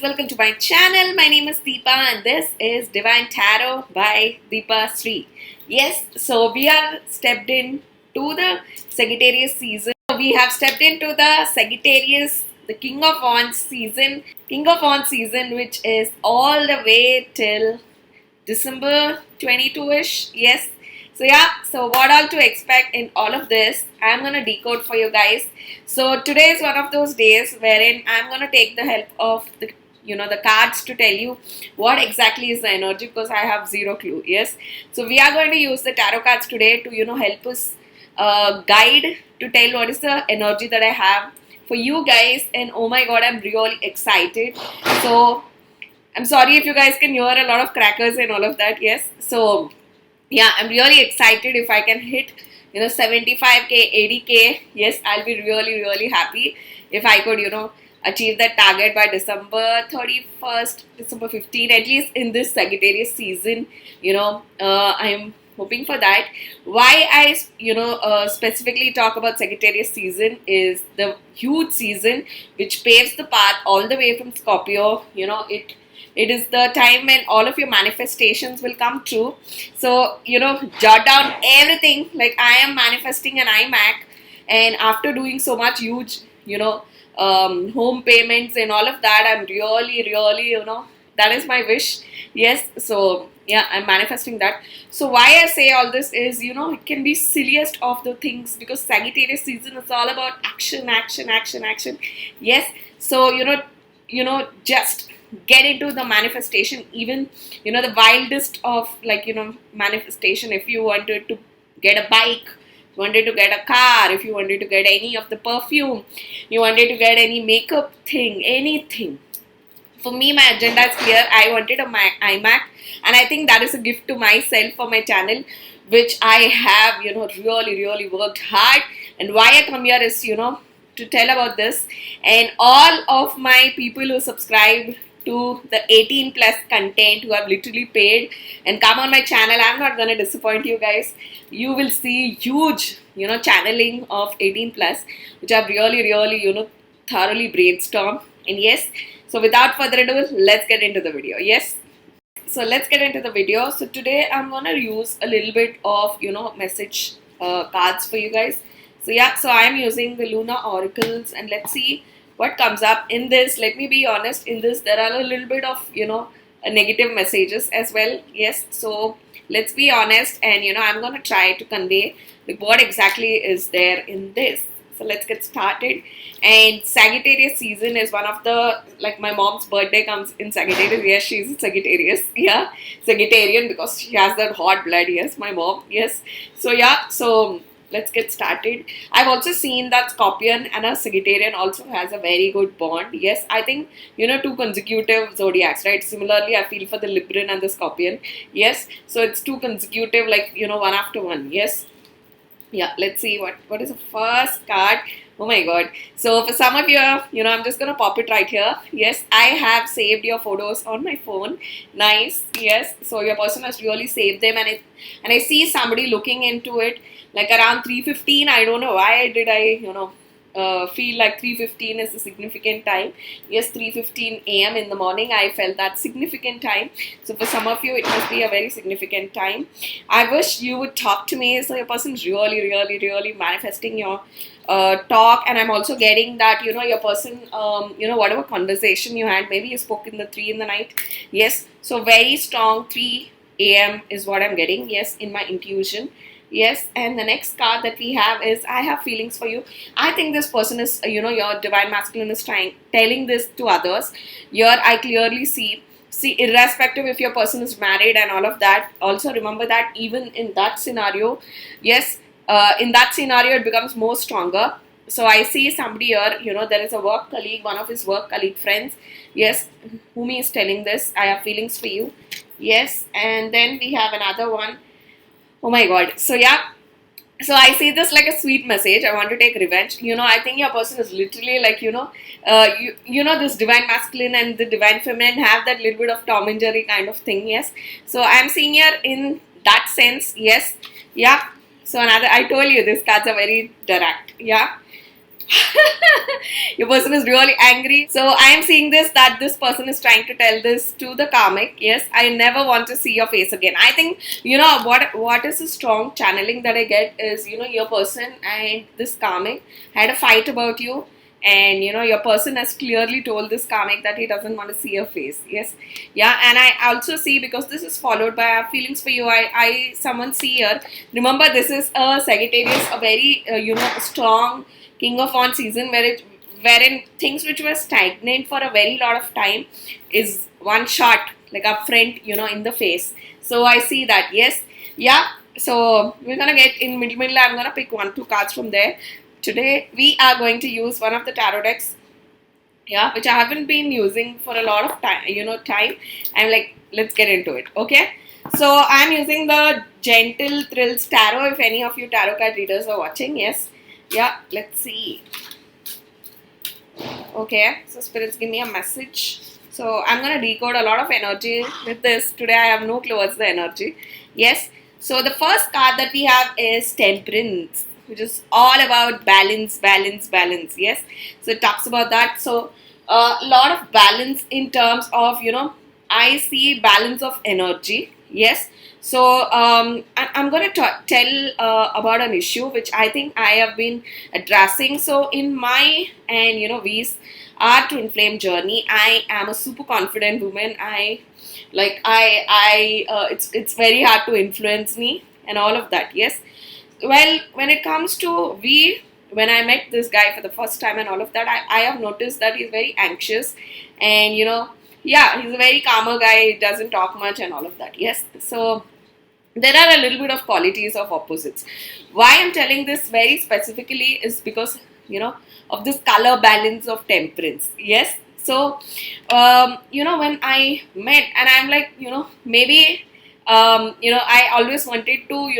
welcome to my channel. My name is Deepa and this is Divine Tarot by Deepa Sri. Yes, so we are stepped in to the Sagittarius season. We have stepped into the Sagittarius, the King of Wands season, which is all the way till December 22-ish. Yes. So yeah, so what all to expect in all of this, I'm going to decode for you guys. So today is one of those days wherein I'm going to take the help of the cards to tell you what exactly is the energy, because I have zero clue. Yes. So we are going to use the tarot cards today to help us guide to tell what is the energy that I have for you guys. And oh my god, I'm really excited. So I'm sorry if you guys can hear a lot of crackers and all of that. Yes. So yeah, I'm really excited. If I can hit 75k, 80k, yes, I'll be really happy if I could achieve that target by December 31st, December 15th, at least in this Sagittarius season. I'm hoping for that. Why I specifically talk about Sagittarius season is the huge season which paves the path all the way from Scorpio. It is the time when all of your manifestations will come true. So, jot down everything. Like, I am manifesting an iMac, and after doing so much huge, home payments and all of that, I'm really, that is my wish. Yes. So, yeah, I'm manifesting that. So, why I say all this is, it can be silliest of the things, because Sagittarius season is all about action. Yes. So, just get into the manifestation, even the wildest of manifestation. If you wanted to get a bike, you wanted to get a car, if you wanted to get any of the perfume, you wanted to get any makeup thing, anything. For me, my agenda is clear. I wanted a iMac, and I think that is a gift to myself for my channel, which I have really worked hard. And why I come here is to tell about this. And all of my people who subscribe to the 18 plus content, who have literally paid and come on my channel, I'm not going to disappoint you guys. You will see huge channeling of 18 plus, which I've really thoroughly brainstormed. And yes, so without further ado, let's get into the video. Yes, so let's get into the video. So today I'm going to use a little bit of message cards for you guys. So yeah, so I'm using the Luna oracles, and let's see what comes up in this. Let me be honest, in this there are a little bit of negative messages as well. Yes, so let's be honest, and I'm going to try to convey what exactly is there in this. So let's get started. And Sagittarius season is one of the, my mom's birthday comes in Sagittarius. Yes, she's Sagittarius. Yeah, Sagittarian, because she has that hot blood. Yes, my mom. Yes. So yeah, so let's get started. I've also seen that Scorpion and a Sagittarian also has a very good bond. Yes, I think, two consecutive zodiacs, right? Similarly, I feel for the Libran and the Scorpion. Yes, so it's two consecutive, one after one. Yes. Yeah, let's see what is the first card. Oh my god. So for some of you, I'm just going to pop it right here. Yes, I have saved your photos on my phone. Nice. Yes, so your person has really saved them, and I see somebody looking into it around 3:15. I don't know why did I feel like 3:15 is a significant time. Yes, 3:15 a.m. in the morning, I felt that significant time. So for some of you, it must be a very significant time. I wish you would talk to me. So your person's really manifesting your talk, and I'm also getting that your person whatever conversation you had, maybe you spoke in the 3 in the night. Yes, so very strong 3 a.m. is what I'm getting. Yes, in my intuition. Yes, and the next card that we have is I have feelings for you. I think this person is, your divine masculine is telling this to others. Here, I clearly see, irrespective if your person is married and all of that, also remember that even in that scenario, yes, in that scenario, it becomes more stronger. So I see somebody here, there is a work colleague, one of his work colleague friends, yes, whom he is telling this, I have feelings for you. Yes, and then we have another one. Oh my god. So yeah, so I see this like a sweet message. I want to take revenge. I think your person is literally this divine masculine and the divine feminine have that little bit of Tom and Jerry kind of thing. Yes, so I'm seeing here in that sense. Yes, yeah. So I told you these cards are very direct. Yeah. Your person is really angry. So I am seeing this, that this person is trying to tell this to the karmic. Yes, I never want to see your face again. I think, what is a strong channeling that I get is, your person and this karmic had a fight about you, and your person has clearly told this karmic that he doesn't want to see your face. Yes. Yeah. And I also see, because this is followed by our feelings for you, I someone see here, remember this is a Sagittarius, a very strong King of Wands season, wherein things which were stagnant for a very lot of time is one shot, like up front, in the face. So I see that. Yes. Yeah. So we're gonna get in middle. I'm gonna pick 1-2 cards from there. Today we are going to use one of the tarot decks, yeah, which I haven't been using for a lot of time. I'm like, let's get into it. Okay. So I'm using the Gentle Thrills Tarot. If any of you tarot card readers are watching, yes. Yeah, let's see. Okay, so spirits, give me a message. So I'm gonna decode a lot of energy with this. Today I have no clue what's the energy. Yes. So the first card that we have is Temperance, which is all about balance. Yes. So it talks about that. So a lot of balance in terms of, I see balance of energy. Yes. So I'm going to tell about an issue which I think I have been addressing. So in my and V's our twin flame journey, I am a super confident woman. It's very hard to influence me and all of that. Yes. Well, when it comes to when I met this guy for the first time and all of that, I have noticed that he's very anxious, and yeah, he's a very calmer guy. He doesn't talk much and all of that. Yes. So there are a little bit of qualities of opposites. Why I'm telling this very specifically is because, of this color balance of Temperance. Yes. So, when I met, and I'm like, maybe, I always wanted to,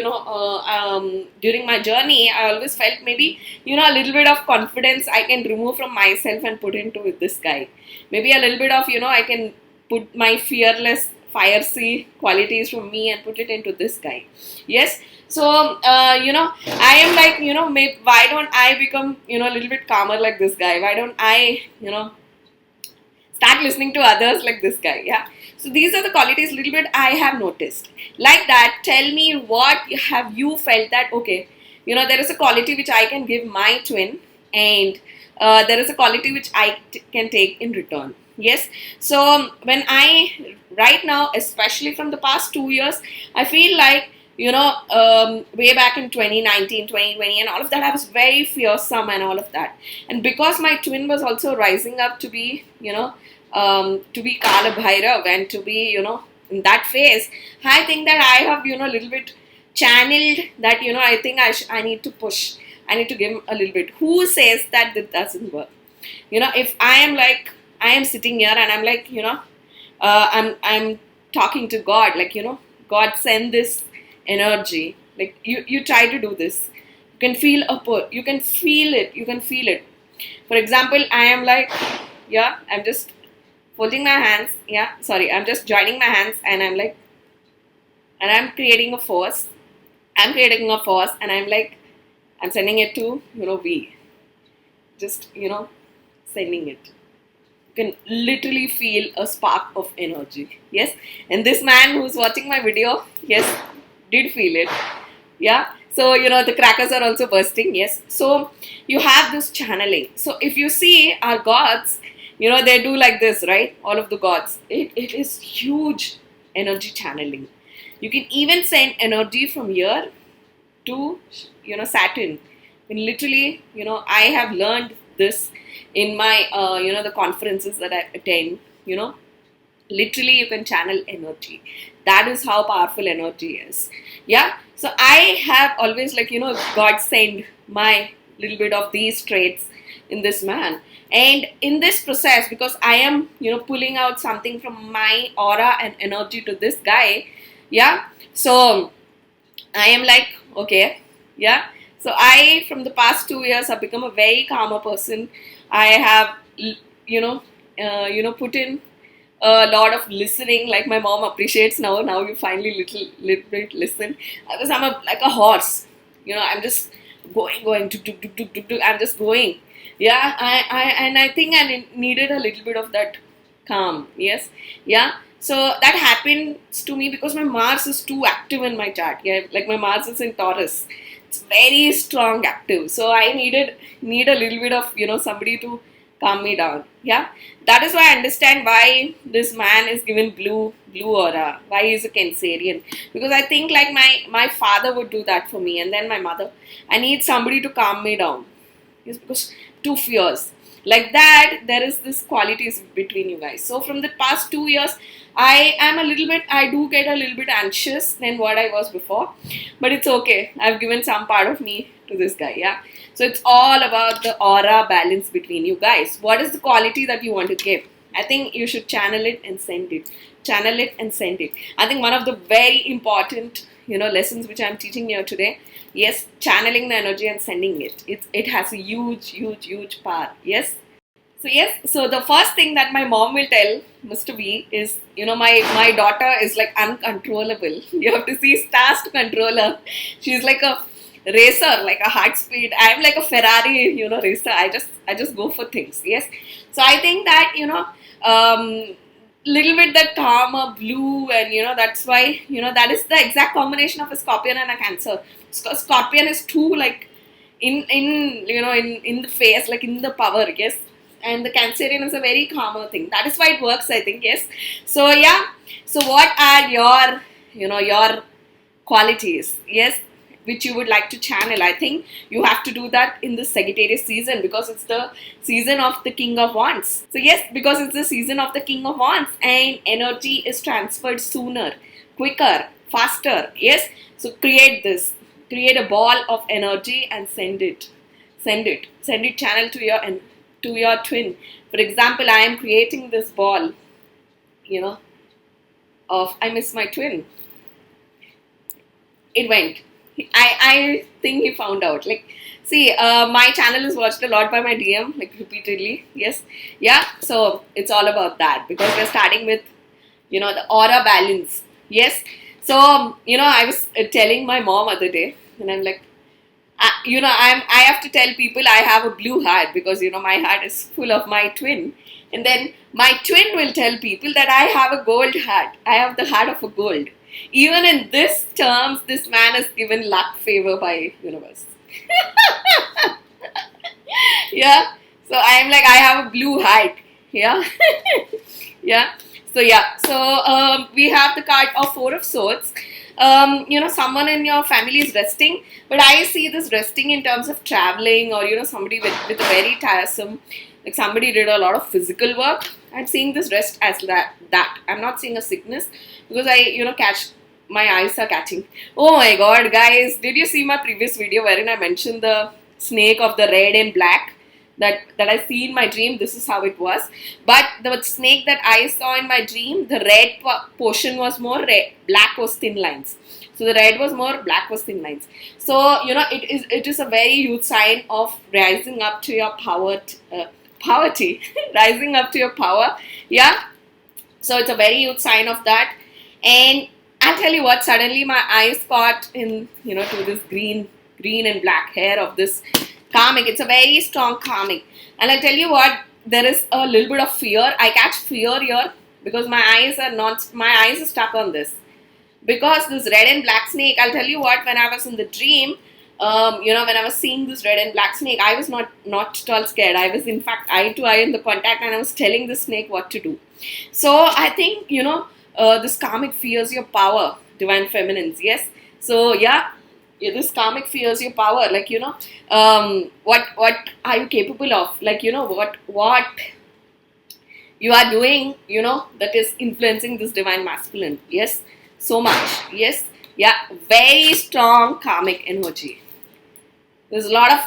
during my journey, I always felt maybe, a little bit of confidence I can remove from myself and put into this guy. Maybe a little bit of, I can put my fearless, fiery qualities from me and put it into this guy. Yes. So, I am like, maybe, why don't I become, a little bit calmer like this guy? Why don't I, start listening to others like this guy? Yeah. So these are the qualities little bit I have noticed. Like that, tell me what have you felt that, okay, there is a quality which I can give my twin, and there is a quality which I can take in return. Yes. So when right now, especially from the past 2 years, I feel like, way back in 2019, 2020 and all of that, I was very fearsome and all of that. And because my twin was also rising up to be, to be Kala Bhairav and to be, in that phase, I think that I have, a little bit channeled that, I think I need to push. I need to give him a little bit. Who says that this doesn't work? If I am sitting here and I'm like, I'm talking to God, like, God send this energy. Like, you try to do this. You can feel a pull. You can feel it. For example, I am like, yeah, I'm just folding my hands. Yeah, sorry, I'm just joining my hands, and I'm like, and I'm creating a force. And I'm like, I'm sending it to, V. Just, sending it. You can literally feel a spark of energy. Yes. And this man who's watching my video, yes, did feel it. Yeah. So, the crackers are also bursting. Yes. So, you have this channeling. So, if you see our gods, they do like this, right? All of the gods. It is huge energy channeling. You can even send energy from here to, Saturn. And literally, I have learned this in my, the conferences that I attend, literally you can channel energy. That is how powerful energy is. Yeah. So I have always like, God send my little bit of these traits in this man. And in this process, because I am, pulling out something from my aura and energy to this guy. Yeah. So I am like, okay. Yeah. So from the past 2 years, have become a very calmer person. I have, put in a lot of listening, like my mom appreciates now. Now you finally little bit listen. Because I'm like a horse. I'm just going. I'm just going. Yeah, I think I needed a little bit of that calm. Yes, yeah. So that happens to me because my Mars is too active in my chart. Yeah, like my Mars is in Taurus. It's very strong active. So I need a little bit of somebody to calm me down. Yeah, that is why I understand why this man is given blue aura. Why he's a Cancerian? Because I think like my father would do that for me, and then my mother. I need somebody to calm me down. Yes, because too fierce. Like that, there is this qualities between you guys. So from the past 2 years, I do get a little bit anxious than what I was before. But it's okay. I've given some part of me to this guy, yeah. So it's all about the aura balance between you guys. What is the quality that you want to give? I think you should channel it and send it. Channel it and send it. I think one of the very important, lessons which I'm teaching here today. Yes, channeling the energy and sending it. It has a huge power. Yes. So the first thing that my mom will tell Mr. B is, my daughter is like uncontrollable. You have to see stars to control her. She's like a racer, like a hard speed. I'm like a Ferrari, racer. I just go for things. Yes. So I think that, little bit that calmer blue, and that's why that is the exact combination of a Scorpion and a Cancer. Scorpion is too like in the face, like in the power, yes, and the Cancerian is a very calmer thing. That is why it works, I think. Yes. So yeah, so what are your qualities, yes, which you would like to channel? I think you have to do that in the Sagittarius season, because it's the season of the King of Wands. So yes, because it's the season of the King of Wands, and energy is transferred sooner, quicker, faster. Yes. So create a ball of energy and send it, channel to your twin. For example, I am creating this ball, of I miss my twin. It went. I think he found out. Like, see, my channel is watched a lot by my DM, like repeatedly. Yes, yeah. So it's all about that, because we're starting with, the aura balance. Yes. So I was telling my mom other day, and I'm like, I have to tell people I have a blue heart, because my heart is full of my twin, and then my twin will tell people that I have a gold heart. I have the heart of a gold. Even in this terms, this man is given luck favor by universe. Yeah. So I'm like, I have a blue heart. Yeah. Yeah. So yeah. So we have the card of Four of Swords. Someone in your family is resting, but I see this resting in terms of traveling, or somebody with a very tiresome, like somebody did a lot of physical work. I'm seeing this rest as that. I'm not seeing a sickness, because my eyes are catching. Oh my god, guys, did you see my previous video wherein I mentioned the snake of the red and black that I see in my dream? This is how it was. But the snake that I saw in my dream, the red portion was more red, black was thin lines. So the red was more, black was thin lines. So it is a very huge sign of rising up to your poverty, rising up to your power. Yeah. So it's a very huge sign of that. And I'll tell you what, suddenly my eyes caught in, to this green and black hair of this karmic. It's a very strong karmic. And I'll tell you what, there is a little bit of fear. I catch fear here, because my eyes are stuck on this. Because this red and black snake, I'll tell you what, when I was in the dream, when I was seeing this red and black snake, I was not at all scared. I was in fact eye to eye in the contact, and I was telling the snake what to do. So I think, this karmic fears your power, divine feminines. Yes. So yeah, this karmic fears your power. Like, what are you capable of? Like, what you are doing, that is influencing this divine masculine. Yes. So much. Yes. Yeah. Very strong karmic energy. There's a lot of,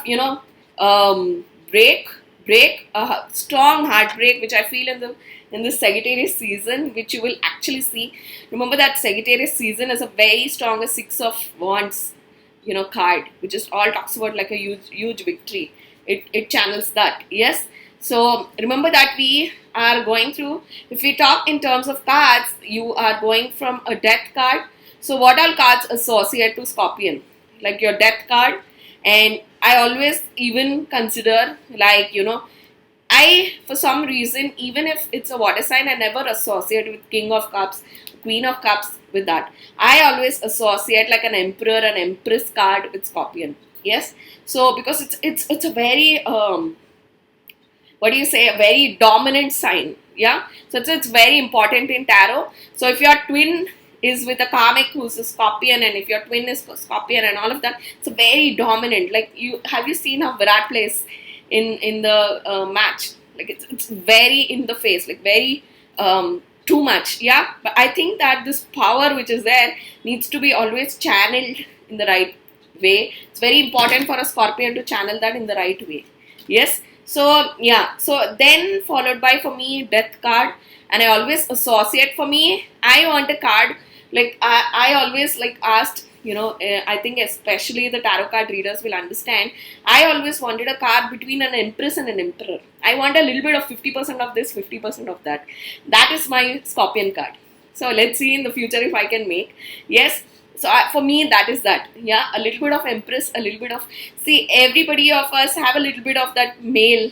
strong heartbreak, which I feel in this Sagittarius season, which you will actually see. Remember that Sagittarius season is a very strong Six of Wands, card, which just all talks about like a huge victory. It channels that. Yes. So remember that we are going through, if we talk in terms of cards, you are going from a death card. So what all cards associate to Scorpion? Like your death card, and I always even consider, like, I, for some reason, even if it's a water sign, I never associate with King of Cups, Queen of Cups with that. I always associate like an Emperor and Empress card with Scorpion. Yes. So because it's a very what do you say, a very dominant sign. Yeah. So it's very important in tarot. So if your twin is with a karmic who's a Scorpion, and if your twin is Scorpion and all of that, it's very dominant. Like, you seen how Virat plays in the match? Like, it's very in the face, like very too much. Yeah. But I think that this power which is there needs to be always channeled in the right way. It's very important for a Scorpion to channel that in the right way. Yes. So yeah, so then followed by, for me, Death card. And I always associate, for me, I want a card, like I always like asked, I think especially the tarot card readers will understand, I always wanted a card between an Empress and an Emperor. I want a little bit of 50% of this, 50% of that. That is my Scorpion card. So let's see in the future if I can make. Yes. So for me, that is that. Yeah, a little bit of Empress, a little bit of, see, everybody of us have a little bit of that male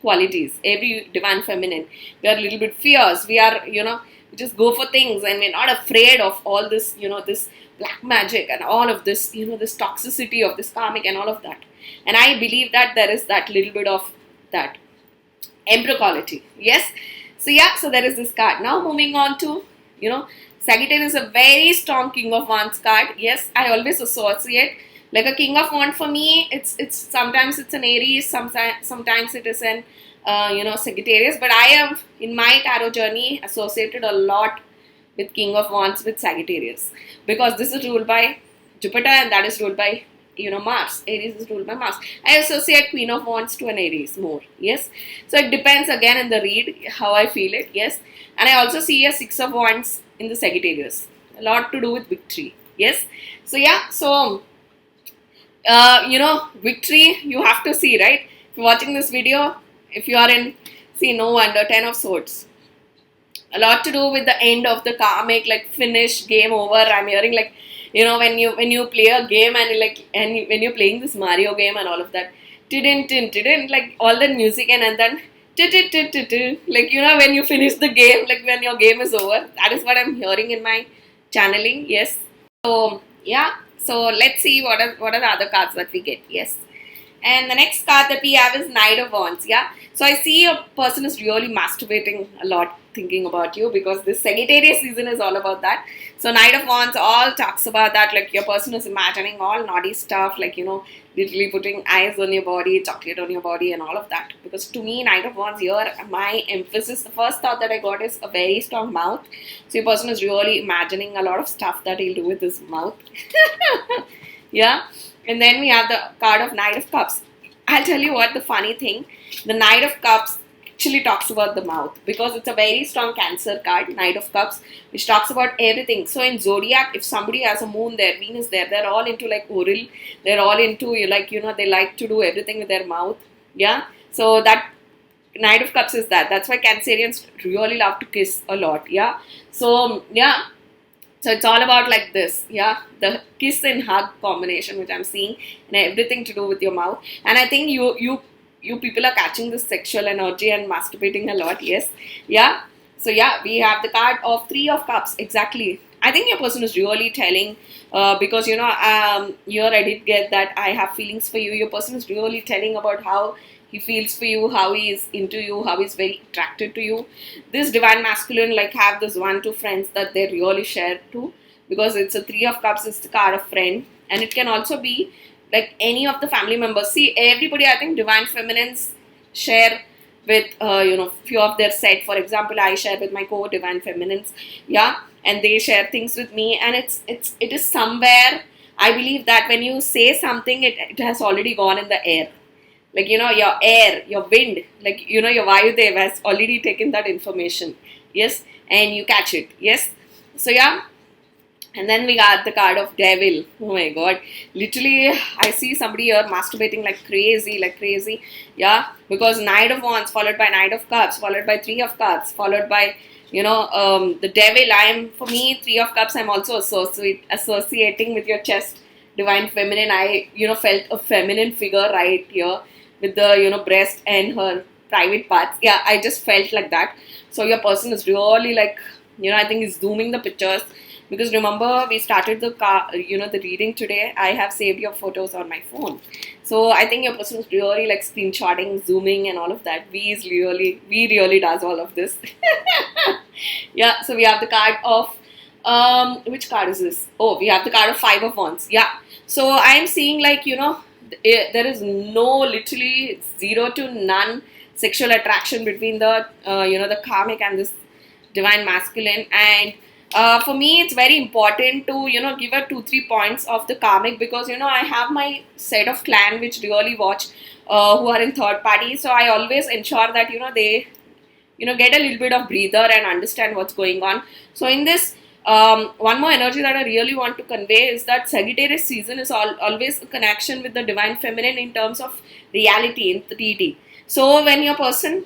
qualities. Every divine feminine, we are a little bit fierce. We are, we just go for things, and we're not afraid of all this, this black magic and all of this, this toxicity of this karmic and all of that. And I believe that there is that little bit of that Emperor quality. Yes. So yeah, so there is this card. Now moving on to, Sagittarius is a very strong King of Wands card. Yes, I always associate like a King of Wands. For me, it's sometimes it's an Aries, sometimes it is an Sagittarius. But I have, in my tarot journey, associated a lot with King of Wands with Sagittarius, because this is ruled by Jupiter and that is ruled by Mars. Aries is ruled by Mars. I associate Queen of Wands to an Aries more. Yes. So it depends again in the read how I feel it. Yes. And I also see a Six of Wands in the Sagittarius. A lot to do with victory. Yes. So yeah. So victory you have to see, right? If you're watching this video, if you are in, see, no wonder, 10 of Swords. A lot to do with the end of the karmic, like finish, game over. I'm hearing like, when you play a game and when you're playing this Mario game and all of that, like all that music and then like, when you finish the game, like when your game is over, that is what I'm hearing in my channeling. Yes. So yeah, so let's see what are the other cards that we get. Yes. And the next card that we have is Knight of Wands. Yeah. So I see a person is really masturbating a lot thinking about you, because this Sagittarius season is all about that. So Knight of Wands all talks about that, like your person is imagining all naughty stuff, like, literally putting eyes on your body, chocolate on your body and all of that. Because to me, Knight of Wands here, my emphasis, the first thought that I got is a very strong mouth. So your person is really imagining a lot of stuff that he'll do with his mouth. Yeah. And then we have the card of Knight of Cups. I'll tell you what, the funny thing, the Knight of Cups actually talks about the mouth, because it's a very strong Cancer card, Knight of Cups, which talks about everything. So in Zodiac, if somebody has a moon there, Venus there, they're all into like oral, they're all into like, they like to do everything with their mouth. Yeah. So that Knight of Cups is that. That's why Cancerians really love to kiss a lot. Yeah. So yeah. So it's all about like this, yeah, the kiss and hug combination which I'm seeing, and everything to do with your mouth. And I think you people are catching this sexual energy and masturbating a lot. Yes, yeah. So yeah, we have the card of Three of Cups. Exactly. I think your person is really telling, because here I did get that I have feelings for you. Your person is really telling about how he feels for you, how he is into you, how he's very attracted to you. This divine masculine like have this 1-2 friends that they really share to, because it's a Three of Cups, it's the card of friend, and it can also be like any of the family members. See, everybody, I think divine feminines share with few of their set. For example, I share with my co-divine feminines, yeah, and they share things with me, and it is somewhere, I believe that when you say something, it has already gone in the air. Like, your air, your wind, like, your Vayudev has already taken that information. Yes. And you catch it. Yes. So, yeah. And then we got the card of Devil. Oh my God. Literally, I see somebody here masturbating like crazy. Yeah. Because Knight of Wands followed by Knight of Cups, followed by Three of Cups, followed by, the Devil. For me, Three of Cups, I'm also associating with your chest divine feminine. I, felt a feminine figure right here with the, breast and her private parts. Yeah, I just felt like that. So your person is really like, I think he's zooming the pictures, because remember we started the reading today. I have saved your photos on my phone. So I think your person is really like screenshotting, zooming and all of that. We really does all of this. Yeah, so we have the card of, which card is this? Oh, we have the card of Five of Wands. Yeah. So I'm seeing like, there is no, literally zero to none sexual attraction between the, the karmic and this divine masculine. And for me, it's very important to, give a 2-3 points of the karmic, because, I have my set of clan which really watch, who are in third party. So I always ensure that, they, get a little bit of breather and understand what's going on. So in this, one more energy that I really want to convey is that Sagittarius season is always a connection with the divine feminine in terms of reality in 3D. So when your person,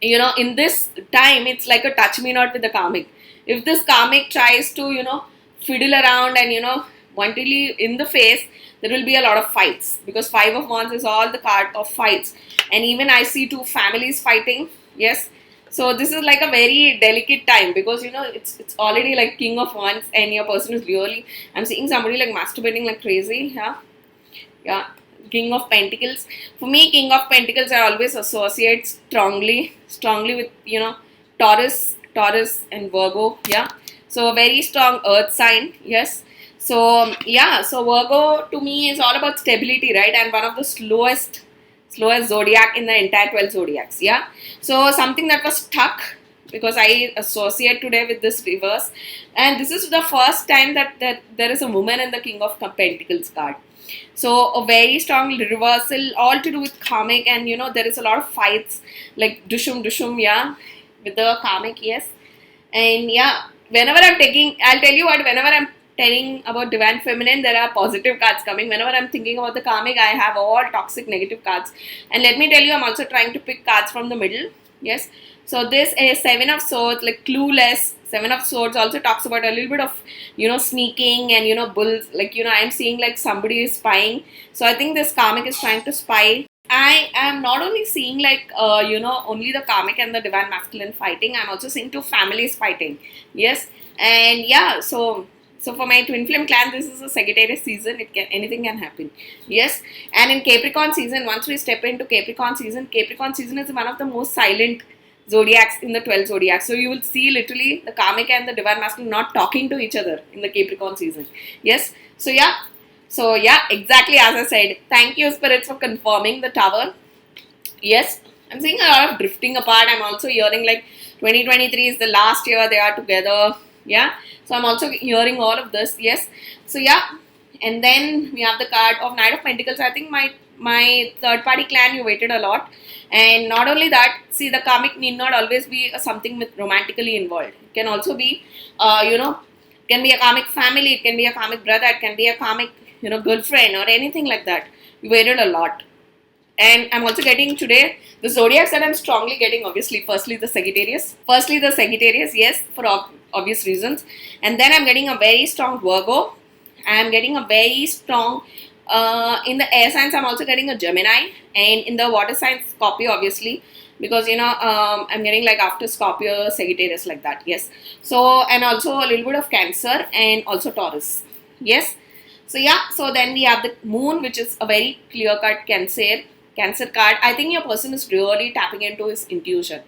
in this time, it's like a touch me not with the karmic. If this karmic tries to, fiddle around and, wantonly in the face, there will be a lot of fights, because Five of Wands is all the card of fights. And even I see two families fighting. Yes. So this is like a very delicate time, because, it's already like King of Wands and your person is really, I'm seeing somebody like masturbating like crazy. Yeah. Yeah. King of Pentacles. For me, King of Pentacles, I always associate strongly with, Taurus and Virgo. Yeah. So a very strong earth sign. Yes. So yeah. So Virgo to me is all about stability, right? And one of the slowest zodiac in the entire 12 zodiacs. Yeah. So something that was stuck, because I associate today with this reverse. And this is the first time that there is a woman in the King of Pentacles card. So a very strong reversal, all to do with karmic, and there is a lot of fights like dushum, yeah, with the karmic, yes. And yeah, whenever I'm taking, I'll tell you what, whenever I'm telling about divine feminine, there are positive cards coming. Whenever I'm thinking about the karmic, I have all toxic negative cards. And let me tell you, I'm also trying to pick cards from the middle. Yes. So this is Seven of Swords, like clueless. Seven of Swords also talks about a little bit of, sneaking and, bulls. Like, I'm seeing like somebody is spying. So I think this karmic is trying to spy. I am not only seeing like, only the karmic and the divine masculine fighting. I'm also seeing two families fighting. Yes. And yeah, so for my twin flame clan, this is a Sagittarius season. Anything can happen. Yes. And in Capricorn season, once we step into Capricorn season is one of the most silent zodiacs in the 12 zodiacs. So you will see literally the karmic and the divine masculine not talking to each other in the Capricorn season. Yes. So yeah, exactly as I said. Thank you, spirits, for confirming the tower. Yes. I'm seeing a lot of drifting apart. I'm also hearing like 2023 is the last year they are together. Yeah. So I'm also hearing all of this. Yes. So yeah. And then we have the card of Knight of Pentacles. I think my third party clan, you waited a lot. And not only that, see, the karmic need not always be something with romantically involved. It can also be, can be a karmic family, it can be a karmic brother, it can be a karmic, girlfriend or anything like that. You waited a lot. And I'm also getting today the zodiacs that I'm strongly getting, obviously. Firstly, the Sagittarius, yes, for obvious reasons. And then I'm getting a very strong Virgo. I'm getting a very strong, in the air signs, I'm also getting a Gemini. And in the water signs, Scorpio, obviously. Because, I'm getting like after Scorpio, Sagittarius, like that. Yes. So, and also a little bit of Cancer and also Taurus. Yes. So, yeah. So, then we have the Moon, which is a very clear-cut Cancer card. I think your person is really tapping into his intuition,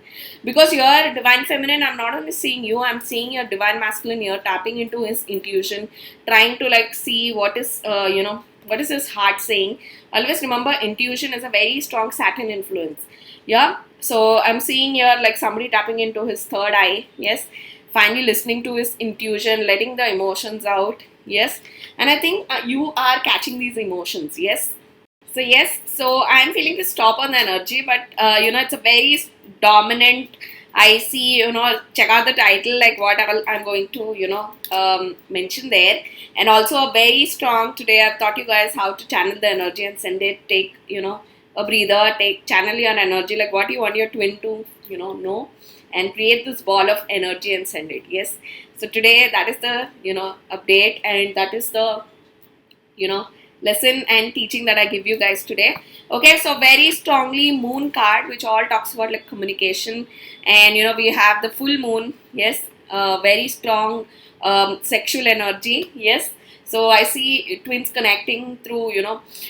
because you're divine feminine. I'm not only seeing you, I'm seeing your divine masculine. You're tapping into his intuition, trying to like see what is what is his heart saying. Always remember, intuition is a very strong Saturn influence. Yeah. So I'm seeing here like somebody tapping into his third eye. Yes. Finally listening to his intuition, letting the emotions out. Yes. And I think you are catching these emotions. Yes. So yes, so I'm feeling to stop on the energy, but it's a very dominant. I see, check out the title, like what I'm going to, mention there. And also a very strong, today I've taught you guys how to channel the energy and send it, take, a breather, channel your energy, like what you want your twin to, know, and create this ball of energy and send it. Yes. So today that is the, update, and that is the lesson and teaching that I give you guys today. Okay, so very strongly moon card, which all talks about like communication, and we have the full moon. Yes, very strong sexual energy. Yes, so I see twins connecting through.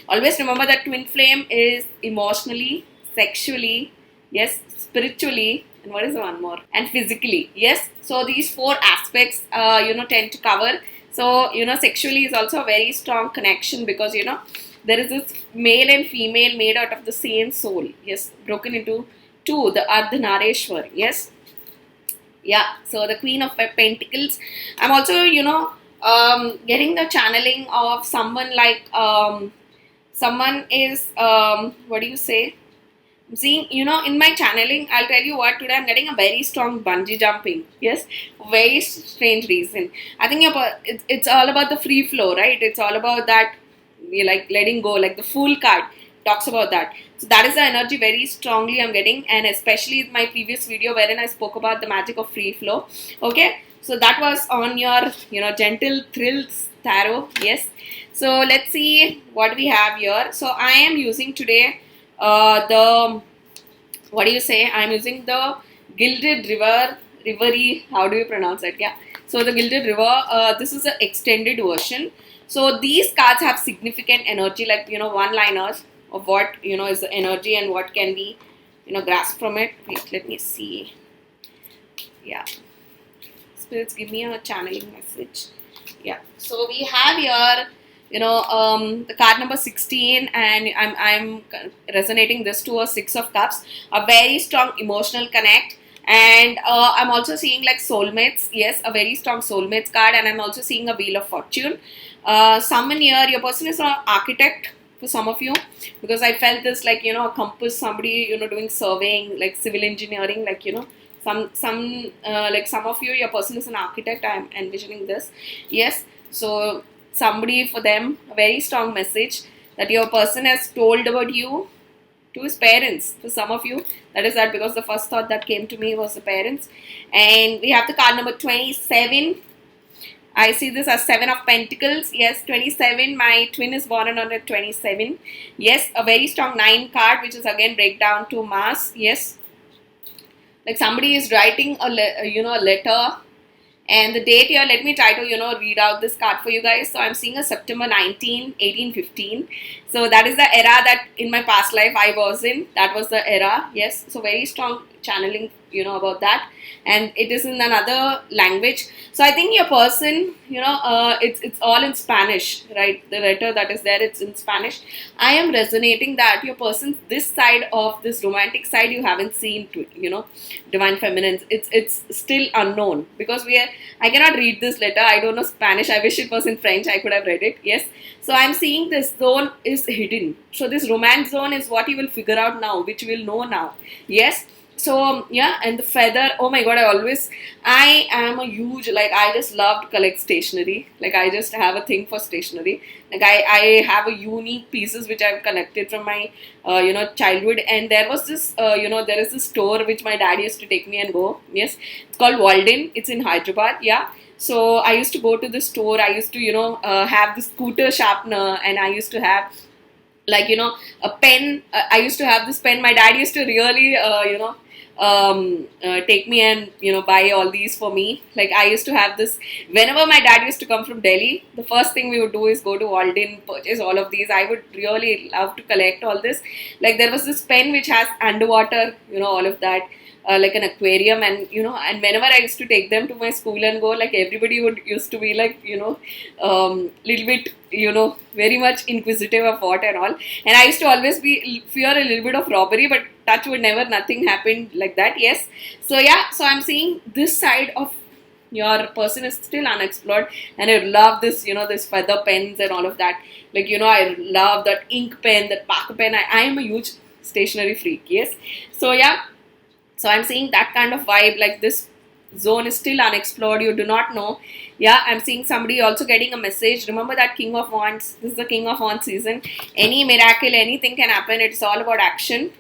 Always remember that twin flame is emotionally, sexually, yes, spiritually, and what is the one more? And physically. Yes, so these four aspects tend to cover. So sexually is also a very strong connection, because there is this male and female made out of the same soul. Yes, broken into two, the Ardhanareshwar. Yes, yeah. So the Queen of Pentacles. I'm also getting the channeling of someone like someone is what do you say? Seeing, in my channeling, I'll tell you what, today I'm getting a very strong bungee jumping. Yes, very strange reason. I think it's all about the free flow, right? It's all about that, like letting go, like the Fool card talks about that. So that is the energy very strongly I'm getting, and especially in my previous video wherein I spoke about the magic of free flow. Okay, so that was on your, gentle thrills tarot. Yes, so let's see what we have here. So I am using today I'm using the Gilded Rivery, how do you pronounce that? Yeah, so the Gilded River, this is the extended version. So these cards have significant energy, like one-liners of what is the energy and what can be grasped from it. Wait, let me see. Yeah, spirits, give me a channeling message. Yeah, so we have here the card number 16, and I'm resonating this to a 6 of cups, a very strong emotional connect. And I'm also seeing like soulmates. Yes, a very strong soulmates card. And I'm also seeing a wheel of fortune. Someone here, your person is an architect for some of you, because I felt this like a compass, somebody doing surveying, like civil engineering, like some like some of you, your person is an architect. I'm envisioning this. Yes, so somebody, for them, a very strong message that your person has told about you to his parents. For some of you, that is that, because the first thought that came to me was the parents. And we have the card number 27. I see this as 7 of Pentacles. Yes, 27. My twin is born on 27. Yes, a very strong 9 card, which is again breakdown to Mars. Yes, like somebody is writing a letter. And the date here, let me try to, read out this card for you guys. So I'm seeing a September 19, 1815. So that is the era that in my past life I was in. That was the era. Yes. So very strong channeling, about that. And it is in another language. So I think your person, it's all in Spanish, right? The letter that is there, it's in Spanish. I am resonating that your person, this side of this romantic side, you haven't seen, divine feminines. It's still unknown, because I cannot read this letter. I don't know Spanish. I wish it was in French. I could have read it. Yes. So I'm seeing this zone is hidden. So this romance zone is what you will figure out now, which you will know now. Yes. So yeah, and the feather, oh my god, I am a huge, like, I just love to collect stationery. Like, I just have a thing for stationery. Like, I have a unique pieces which I've collected from my childhood. And there was this there is this store which my dad used to take me and go. Yes, it's called Walden. It's in Hyderabad. Yeah, so I used to go to the store. I used to have the scooter sharpener, and I used to have like a pen. I used to have this pen. My dad used to really take me and buy all these for me. Like, I used to have this whenever my dad used to come from Delhi. The first thing we would do is go to Walden, purchase all of these. I would really love to collect all this. Like, there was this pen which has underwater, all of that, like an aquarium, and and whenever I used to take them to my school and go, like, everybody used to be like little bit very much inquisitive of what and all. And I used to always fear a little bit of robbery, but touch would never, nothing happened like that. Yes, so yeah, so I'm seeing this side of your person is still unexplored, and I love this this feather pens and all of that. Like, I love that ink pen, that Parker pen. I am a huge stationery freak. Yes, so yeah, so I'm seeing that kind of vibe. Like, this zone is still unexplored. You do not know. Yeah, I'm seeing somebody also getting a message. Remember that King of Wands. This is the King of Wands season. Any miracle, anything can happen. It's all about action.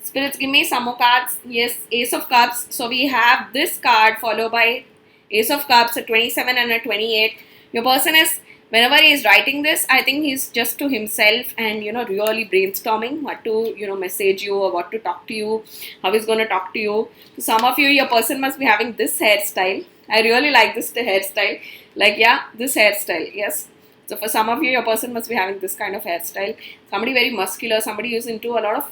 Spirits, give me some more cards. Yes, Ace of Cups. So we have this card followed by Ace of Cups, a 27 and a 28. Your person is whenever he is writing this, I think he's just to himself and, really brainstorming what to, message you or what to talk to you, how he's going to talk to you. So some of you, your person must be having this hairstyle. I really like this hairstyle. Like, yeah, this hairstyle, yes. So for some of you, your person must be having this kind of hairstyle. Somebody very muscular, somebody who's into a lot of,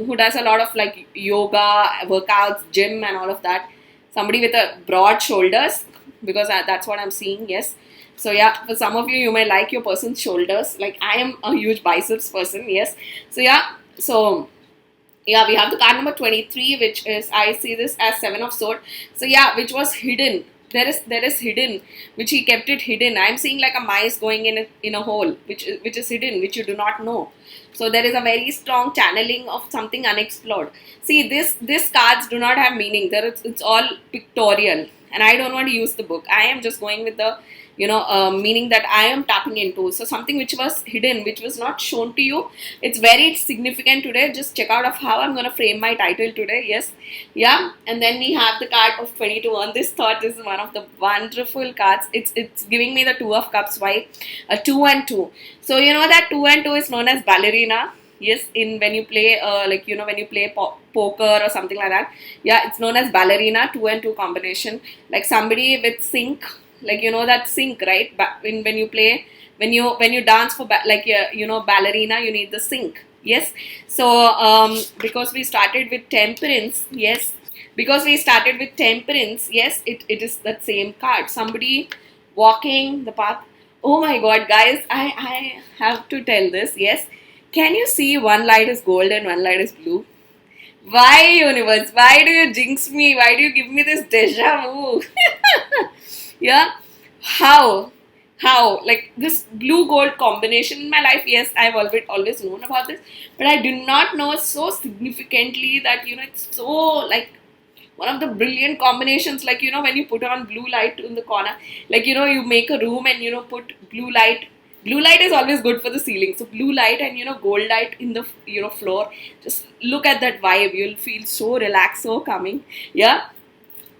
who does a lot of like yoga, workouts, gym and all of that. Somebody with a broad shoulders, because that's what I'm seeing, yes. So yeah, for some of you, you may like your person's shoulders. Like I am a huge biceps person, yes. So yeah, we have the card number 23, which is, I see this as 7 of Swords. So yeah, which was hidden. There is hidden, which he kept it hidden. I'm seeing like a mice going in a hole, which is hidden, which you do not know. So there is a very strong channeling of something unexplored. See, this cards do not have meaning. It's all pictorial, and I don't want to use the book. I am just going with the meaning that I am tapping into. So something which was hidden, which was not shown to you, it's very significant today. Just check out of how I'm going to frame my title today. Yes, yeah. And then we have the card of 22. On this thought, this is one of the wonderful cards. It's giving me the 2 of Cups. Why? 2 and 2. So you know that 2 and 2 is known as ballerina. Yes, when you play when you play poker or something like that. Yeah, it's known as ballerina, 2 and 2 combination. Like somebody with sync. Like that sync, right? When you play, when you dance for ballerina, you need the sync. Yes. So because we started with temperance, yes. Because we started with temperance, yes, it is that same card. Somebody walking the path. Oh my God, guys, I have to tell this. Yes. Can you see one light is gold and one light is blue? Why, universe? Why do you jinx me? Why do you give me this deja vu? Yeah, how like this blue gold combination in my life? Yes, I've always known about this, but I did not know so significantly that it's so like one of the brilliant combinations. Like when you put on blue light in the corner, like you make a room and put blue light. Blue light is always good for the ceiling. So blue light and gold light in the floor. Just look at that vibe. You'll feel so relaxed, so calming. Yeah.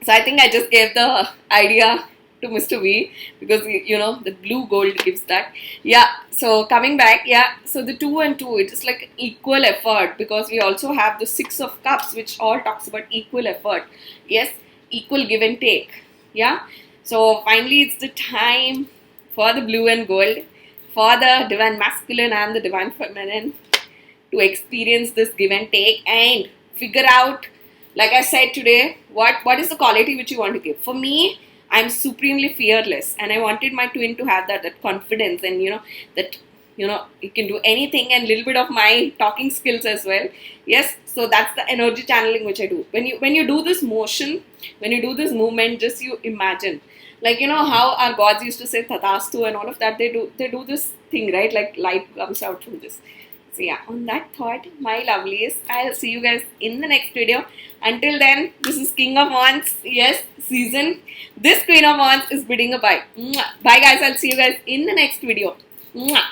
So I think I just gave the idea to Mr. V, because the blue gold gives that. Yeah. So coming back, yeah. So the 2 and 2, it is like equal effort, because we also have the 6 of Cups, which all talks about equal effort. Yes, equal give and take. Yeah. So finally, it's the time for the blue and gold, for the divine masculine and the divine feminine, to experience this give and take and figure out, like I said today, what is the quality which you want to give. For me, I'm supremely fearless, and I wanted my twin to have that confidence, and that you can do anything, and a little bit of my talking skills as well. Yes, so that's the energy channeling which I do. When you do this motion, when you do this movement, just you imagine, like how our gods used to say tathastu and all of that. They do this thing, right? Like light comes out from this. So yeah, on that thought, my lovelies, I'll see you guys in the next video. Until then, this is King of Wands, yes, season. This Queen of Wands is bidding a bye. Mwah. Bye guys, I'll see you guys in the next video. Mwah.